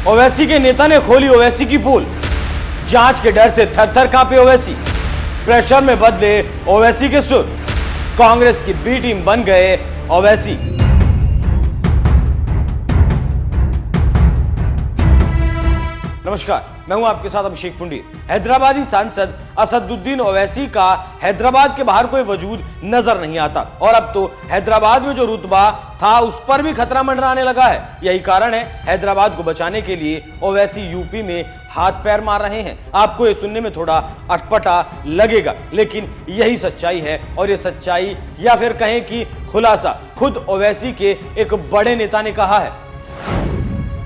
ओवैसी के नेता ने खोली ओवैसी की पोल, जांच के डर से थर थर कांपे ओवैसी, प्रेशर में बदले ओवैसी के सुर, कांग्रेस की बी टीम बन गए ओवैसी। नमस्कार, मैं हूं आपके साथ अभिषेक पुंडी। हैदराबादी सांसद असदुद्दीन ओवैसी का हैदराबाद के बाहर कोई वजूद नजर नहीं आता और अब तो हैदराबाद में जो रुतबा था उस पर भी खतरा मंडराने लगा है। यही कारण है हैदराबाद को बचाने के लिए ओवैसी यूपी में हाथ पैर मार रहे हैं। आपको ये सुनने में थोड़ा अटपटा लगेगा, लेकिन यही सच्चाई है और ये सच्चाई या फिर कहें कि खुलासा खुद ओवैसी के एक बड़े नेता ने कहा है।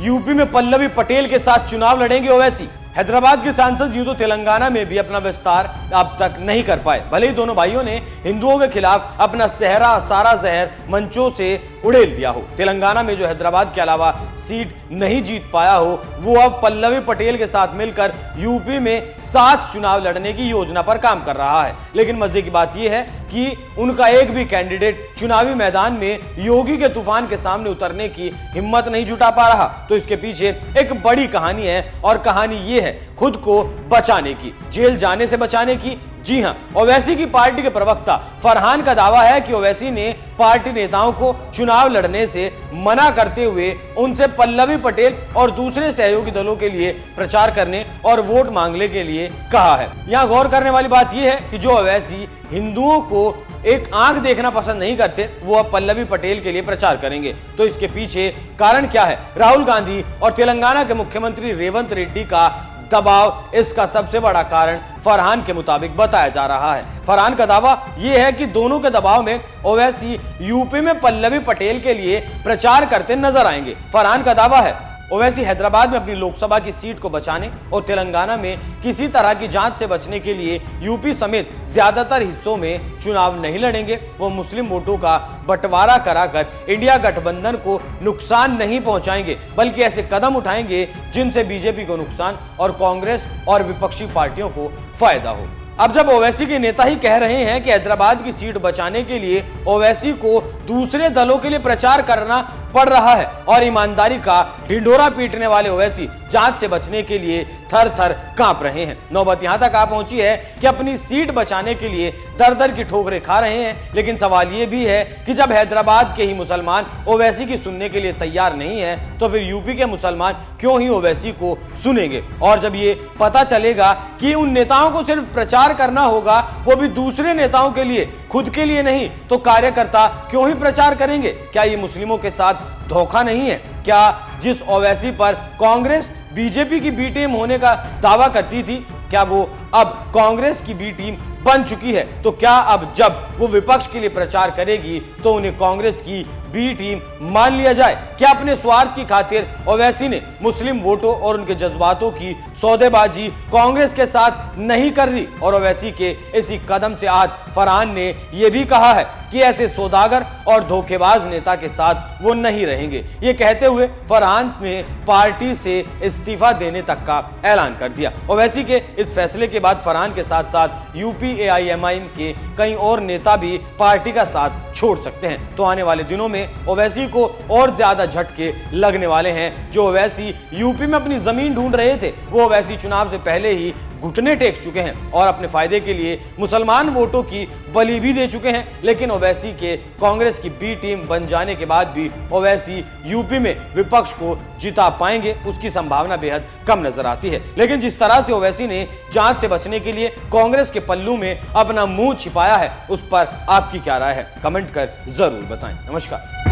यूपी में पल्लवी पटेल के साथ चुनाव लड़ेंगे ओवैसी। हैदराबाद के सांसद यूं तो तेलंगाना में भी अपना विस्तार अब तक नहीं कर पाए, भले ही दोनों भाइयों ने हिंदुओं के खिलाफ अपना सारा जहर मंचों से उड़ेल दिया हो। तेलंगाना में जो हैदराबाद के अलावा सीट नहीं जीत पाया हो, वो अब पल्लवी पटेल के साथ मिलकर यूपी में 7 चुनाव लड़ने की योजना पर काम कर रहा है। लेकिन मजे की बात यह है कि उनका एक भी कैंडिडेट चुनावी मैदान में योगी के तूफान के सामने उतरने की हिम्मत नहीं जुटा पा रहा। तो इसके पीछे एक बड़ी कहानी है और कहानी ये है खुद को बचाने की, जेल जाने से बचाने की। जी हां, ओवैसी की पार्टी के प्रवक्ता फरहान का दावा है कि ओवैसी ने पार्टी नेताओं को चुनाव लड़ने से मना करते हुए उनसे पल्लवी पटेल और दूसरे सहयोगी दलों के लिए प्रचार करने और वोट मांगने के लिए कहा है। यहां गौर करने वाली बात यह है कि जो ओवैसी हिंदुओं को एक आंख देखना पसंद नहीं करते, वो अब पल्लवी पटेल के लिए प्रचार करेंगे। तो इसके पीछे कारण क्या है? राहुल गांधी और तेलंगाना के मुख्यमंत्री रेवंत रेड्डी का दबाव इसका सबसे बड़ा कारण फरहान के मुताबिक बताया जा रहा है। फरहान का दावा यह है कि दोनों के दबाव में ओवैसी यूपी में पल्लवी पटेल के लिए प्रचार करते नजर आएंगे। फरहान का दावा है ओवैसी हैदराबाद में अपनी लोकसभा की सीट को बचाने और तेलंगाना में किसी तरह की जांच से बचने के लिए यूपी समेत ज्यादातर हिस्सों में चुनाव नहीं लड़ेंगे। वो मुस्लिम वोटों का बंटवारा कराकर इंडिया गठबंधन को नुकसान नहीं पहुंचाएंगे, बल्कि ऐसे कदम उठाएंगे जिनसे बीजेपी को नुकसान और कांग्रेस और विपक्षी पार्टियों को फायदा हो। अब जब ओवैसी के नेता ही कह रहे हैं कि हैदराबाद की सीट बचाने के लिए ओवैसी को दूसरे दलों के लिए प्रचार करना पड़ रहा है और ईमानदारी का ढिंढोरा पीटने वाले ओवैसी जांच से बचने के लिए थर थर कांप रहे हैं। नौबत यहां तक आ पहुंची है कि अपनी सीट बचाने के लिए दर दर की ठोकरें खा रहे हैं। लेकिन सवाल यह भी है कि जब हैदराबाद के ही मुसलमान ओवैसी की सुनने के लिए तैयार नहीं है, तो फिर यूपी के मुसलमान क्यों ही ओवैसी को सुनेंगे? और जब ये पता चलेगा कि उन नेताओं को सिर्फ प्रचार करना होगा, वो भी दूसरे नेताओं के लिए, खुद के लिए नहीं, तो कार्यकर्ता क्यों ही प्रचार करेंगे? क्या ये मुस्लिमों के साथ धोखा नहीं है? क्या जिस ओवैसी पर कांग्रेस बीजेपी की बी टीम होने का दावा करती थी, क्या वो अब कांग्रेस की बी टीम बन चुकी है? तो क्या अब जब वो विपक्ष के लिए प्रचार करेगी तो उन्हें कांग्रेस की बी टीम मान लिया जाए? क्या अपने स्वार्थ की खातिर ओवैसी ने मुस्लिम वोटों और उनके जज्बातों की सौदेबाजी कांग्रेस के साथ नहीं कर दी? और ओवैसी के इसी कदम से आज फरहान ने यह भी कहा है कि ऐसे सौदागर और धोखेबाज नेता के साथ वो नहीं रहेंगे। ये कहते हुए फरहान ने पार्टी से इस्तीफा देने तक का ऐलान कर दिया। ओवैसी के इस फैसले के बाद फरहान के साथ साथ यूपी AIMIM के कई और नेता भी पार्टी का साथ छोड़ सकते हैं। तो आने वाले दिनों में ओवैसी को और ज्यादा झटके लगने वाले हैं। जो ओवैसी यूपी में अपनी जमीन ढूंढ रहे थे, वो ओवैसी चुनाव से पहले ही घुटने टेक चुके हैं और अपने फायदे के लिए मुसलमान वोटों की बलि भी दे चुके हैं। लेकिन ओवैसी के कांग्रेस की बी टीम बन जाने के बाद भी ओवैसी यूपी में विपक्ष को जिता पाएंगे, उसकी संभावना बेहद कम नजर आती है। लेकिन जिस तरह से ओवैसी ने जांच से बचने के लिए कांग्रेस के पल्लू में अपना मुंह छिपाया है, उस पर आपकी क्या राय है? कमेंट कर जरूर बताएं। नमस्कार।